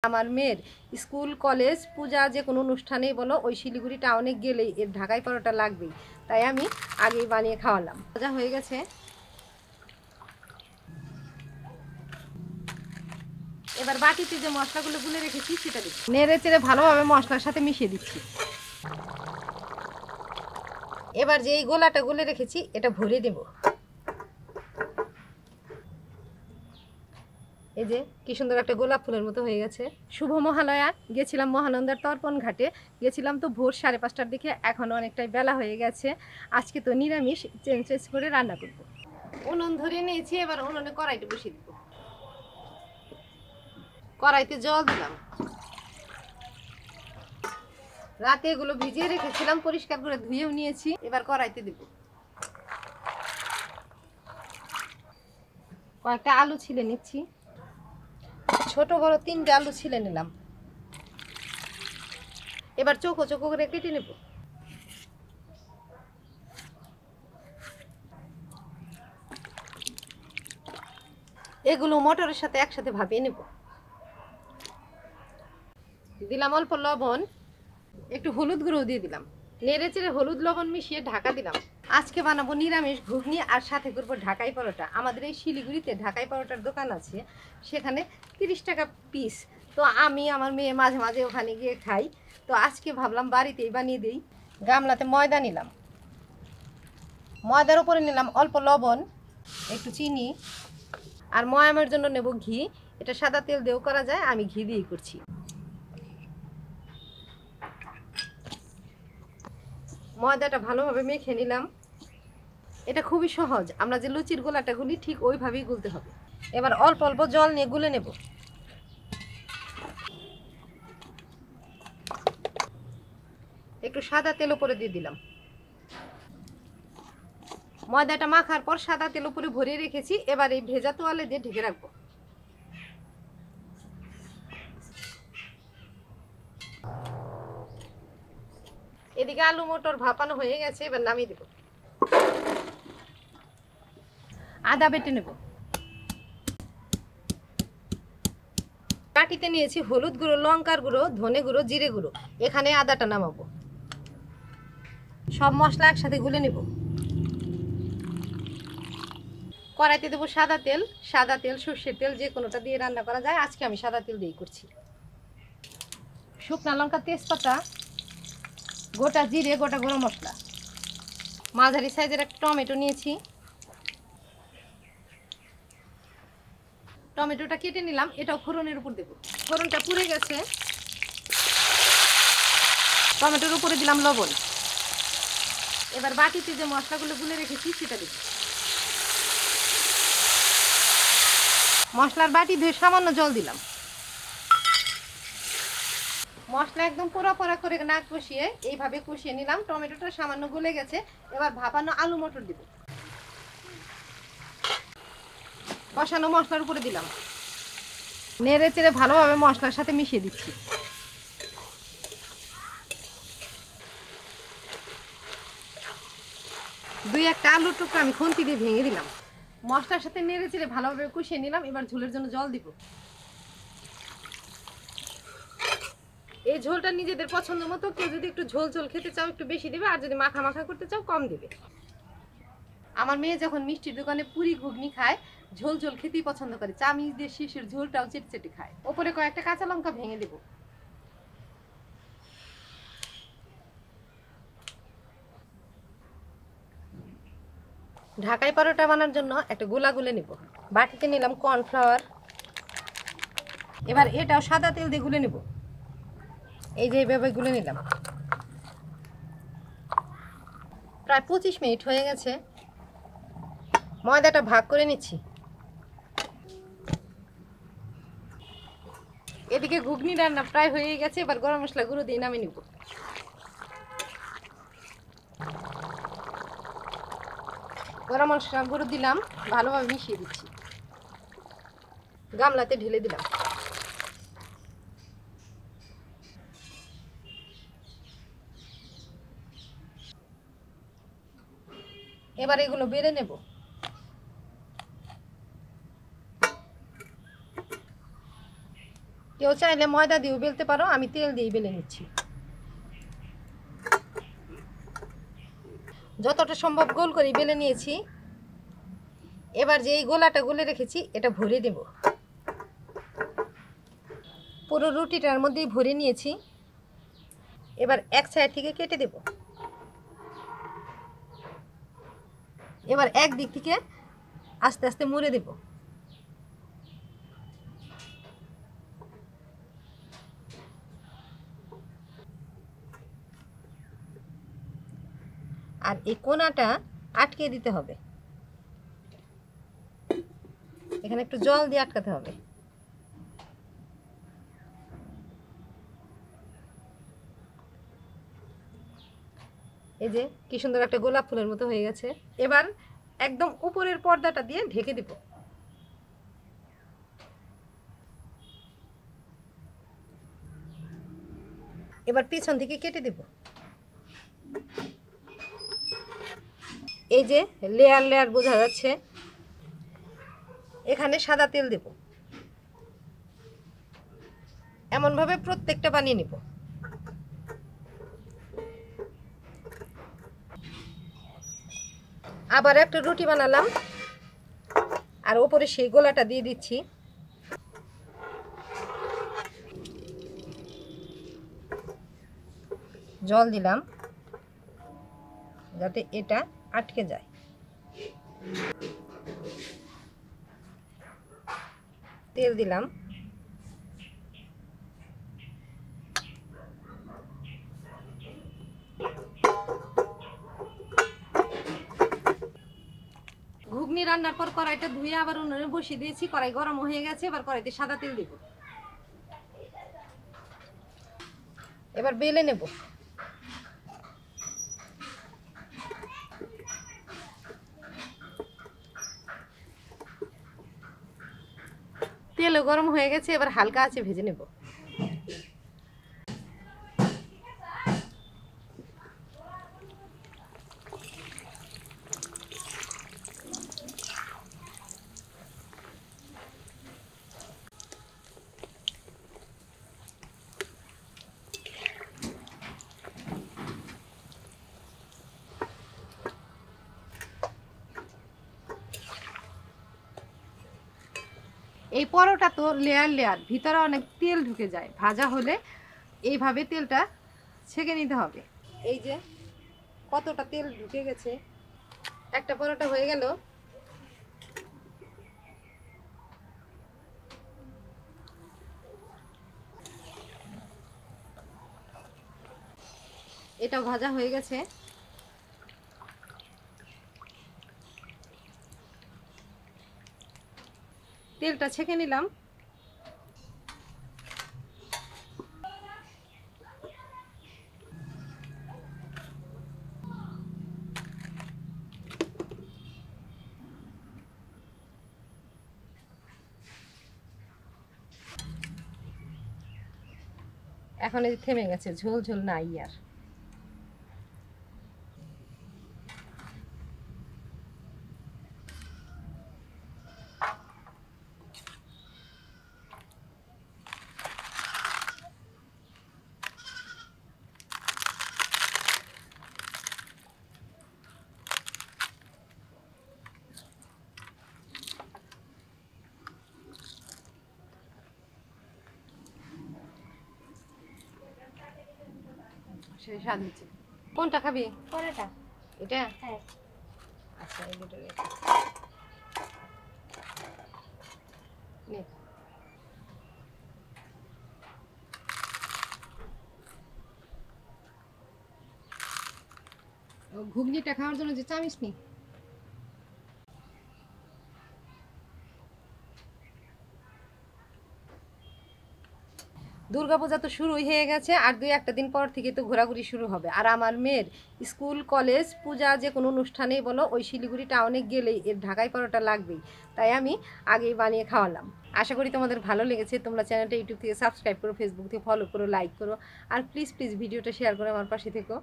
আমার মেয়ের school college পূজা যে কোনো অনুষ্ঠানেই বলো ওই শিলিগুড়ি টাউনে গেলেই এর ঢাকাই পরোটা লাগবেই, তাই আমি আগেই বানিয়ে খাওয়ালাম। ভাজা হয়ে গেছে, এবার বাটিতে যে মশলাগুলো গুলে রেখেছি সেটা দিচ্ছি, নেড়ে চেড়ে ভালোভাবে মশলার সাথে মিশিয়ে দিচ্ছি। এবার যে এই গোলাটা গুলে রেখেছি এটা ভরে দেব। এই যে কি সুন্দর একটা গোলাপ ফুলের মতো হয়ে গেছে। শুভ মহালয়া, গেছিলাম মহানন্দার তর্পণ ঘাটে, গেছিলাম তো ভোর 5:30টার দিকে, এখন অনেকটাই বেলা হয়ে গেছে। আজকে তো নিরামিষ, চেঞ্জ করে রান্না করব। উনুন ধরে নিয়েছি, এবার উনুনে কড়াইটা বসিয়ে দিব। কড়াইতে জল দিলাম। রাতে এগুলো ভিজিয়ে রেখেছিলাম, পরিষ্কার করে ধুয়েও নিয়েছি, এবার কড়াইতে দিব। কয়েকটা আলু ছিলে নিচ্ছি, ছোট বড় 3টে আলু ছিলে নিলাম। এবার চৌকো চৌকো করে কেটে নেব। এগুলো মটরের সাথে একসাথে ভাপিয়ে নেব। দিলাম অল্প লবণ, একটু হলুদ গুঁড়ো দিয়ে দিলাম, নেড়ে চেড়ে হলুদ লবণ মিশিয়ে ঢাকা দিলাম। আজকে বানাবো নিরামিষ ঘুগনি আর সাথে করবো ঢাকাই পরোটা। আমাদের এই শিলিগুড়িতে ঢাকাই পরোটার দোকান আছে, সেখানে 30 টাকা পিস। তো আমি আমার মেয়ে মাঝে মাঝে ওখানে গিয়ে খাই, তো আজকে ভাবলাম বাড়িতেই বানিয়ে দিই। গামলাতে ময়দা নিলাম, ময়দার উপরে নিলাম অল্প লবণ, একটু চিনি, আর ময়ামের জন্য নেব ঘি। এটা সাদা তেল দিয়েও করা যায়, আমি ঘি দিয়েই করছি। ময়দাটা ভালোভাবে মেখে নিলাম। এটা খুবই সহজ, আমরা যে লুচির গোলাটা গুলি ঠিক ওইভাবেই গুলতে হবে। এবার অল্প অল্প জল নিয়ে গুলে নেব। একটু সাদা তেল উপরে দিয়ে দিলাম। ময়দাটা মাখার পর সাদা তেল উপরে ভরিয়ে রেখেছি, এবার এই ভেজা তোয়ালে দিয়ে ঢেকে রাখবো। এদিকে আলু মটর ভাপানো হয়ে গেছে, এবার নামিয়ে দেব। আদা বেটে নেব। বাটিতে নিয়েছি হলুদ গুঁড়ো, লঙ্কার গুঁড়ো, ধনে গুঁড়ো, জিরে গুঁড়ো। এখানে আদাটা নামাবো। সব মশলা একসাথে গুলে নেব। কড়াইতে দেবো সাদা তেল। সাদা তেল, সর্ষের তেল, যে কোনোটা দিয়ে রান্না করা যায়, আজকে আমি সাদা তেল দিয়েই করছি। শুকনা লঙ্কা, তেজপাতা, গোটা জিরে, গোটা গরম মশলা। মাঝারি সাইজের একটা টমেটো নিয়েছি, টমেটোটা কেটে নিলাম, এটাও ফোড়নের উপর দেবো। ফোড়নটা পুড়ে গেছে, টমেটোর উপরে দিলাম লবণ। এবার বাটিতে যে মশলাগুলো গুলে রেখেছি সেটা দিব। মশলার বাটি ধুয়ে সামান্য জল দিলাম। মশলা একদম পোড়া পোড়া করে না কষিয়ে এইভাবে কষিয়ে নিলাম। টমেটোটা সামান্য গলে গেছে, এবার ভাপানো আলু মটর দিব। কষানো মশলার উপরে দিলাম, নেড়ে চেড়ে ভালোভাবে মশলার সাথে মিশিয়ে দিচ্ছি। দুই একটা আলুর টুকরা আমি খুন্তি দিয়ে ভেঙে দিলাম। মশলার সাথে নেড়ে চেড়ে ভালোভাবে কষিয়ে নিলাম। এবার ঝোলের জন্য জল দিব। এই ঝোলটা নিজেদের পছন্দ মতো, কেউ যদি একটু ঝোল ঝোল খেতে চাও একটু বেশি দেবে, আর যদি মাখা মাখা করতে চাও কম দেবে। আমার মেয়ে যখন মিষ্টির দোকানে পুরি ঘুগনি খায়, ঝোল ঝোল খেতেই পছন্দ করে, চামিচ দিয়ে শিশির ঝোলটাও চেটে খায়। ওপরে কয়েকটা কাঁচা লঙ্কা ভেঙে দেব। ঢাকাই পরোটা বানানোর জন্য একটা গোলা গুলে নেব। বাটিতে নিলাম কর্নফ্লাওয়ার, এবার এটাও সাদা তেল দিয়ে গুলে নেব। এই যে এইভাবে গুলে নিলাম। প্রায় 25 মিনিট হয়ে গেছে। ময়দাটা ভাগ করে নিচ্ছি। এদিকে ঘুগনি রান্না প্রায় হয়ে গেছে, এবার গরম মশলা গুঁড়ো দিয়ে নামিয়ে নিব। গরম মশলা গুঁড়ো দিলাম, ভালোভাবে মিশিয়ে দিচ্ছি। গামলাতে ঢেলে দিলাম। এবার এগুলো বেড়ে নেব। কেউ কেউ চাইলে ময়দা দিয়েও বেলতে পারো, আমি তেল দিয়ে বেলে নিচ্ছি। যতটা সম্ভব গোল করে বেলে নিয়েছি। এবার যে এই গোলাটা গুলে রেখেছি এটা ভরে দেব। পুরো রুটিটার মধ্যেই ভরে নিয়েছি। এবার এক সাইড থেকে কেটে দেব। এবার এক দিক থেকে আস্তে আস্তে মুড়ে দেব। আর এই কোণাটা আটকে দিতে হবে, এখানে একটু জল দিয়ে আটকাতে হবে। এই যে কি সুন্দর একটা গোলাপ ফুলের মতো হয়ে গেছে। এবার একদম উপরের পর্দাটা দিয়ে ঢেকে দিব। এবার পিছন থেকে কেটে দেব। এই যে লেয়ার লেয়ার বোঝা যাচ্ছে। এখানে সাদা তেল দেব। এমনভাবে প্রত্যেকটা বানিয়ে নেব। আবার একটা রুটি বানালাম আর ওপরে সেই গোলাটা দিয়ে দিচ্ছি। জল দিলাম যাতে এটা আটকে যায়। তেল দিলাম। ঘুগনি রান্নার পর কড়াইটা ধুয়ে আবার উনুনে বসিয়ে দিয়েছি। কড়াই গরম হয়ে গেছে। এবার কড়াইতে সাদা তেল দেব। এবার বেলে নেব। তেলও গরম হয়ে গেছে। এবার হালকা আছে ভেজে নেব। এই পরোটা তো লেয়ার লেয়ার, ভিতরে অনেক তেল ঢুকে যায়। ভাজা হলে এইভাবে তেলটা ছেঁকে নিতে হবে। এই যে কতটা তেল ঢুকে গেছে। একটা পরোটা হয়ে গেল। এটাও ভাজা হয়ে গেছে। তেলটা ছেঁকে নিলাম। এখন এই থেমে গেছে, ঝোল ঝোল নাই আর। সেই স্বাদ হচ্ছে। কোনটা খাবি? পরোটা। এটা? হ্যাঁ। আচ্ছা এই দুটো রেখে নে। ঘুগনিটা খাওয়ার জন্য যে চামিস নি। দুর্গাপূজা তো শুরুই হয়ে গেছে। আর দুই একটা দিন পর থেকে তো ঘোরাঘুরি শুরু হবে। আর আমার মেয়ের স্কুল কলেজ পূজা যে কোনো অনুষ্ঠানেই বলো, ওই শিলিগুড়ি টাউনে গেলেই এর ঢাকাই পরোটা লাগবেই। তাই আমি আগেই বানিয়ে খাওয়ালাম। আশা করি তোমাদের ভালো লেগেছে। তোমরা চ্যানেলটা ইউটিউব থেকে সাবস্ক্রাইব করো, ফেসবুক থেকে ফলো করো, লাইক করো। আর প্লিজ প্লিজ ভিডিওটা শেয়ার করে আমার পাশে থেকো।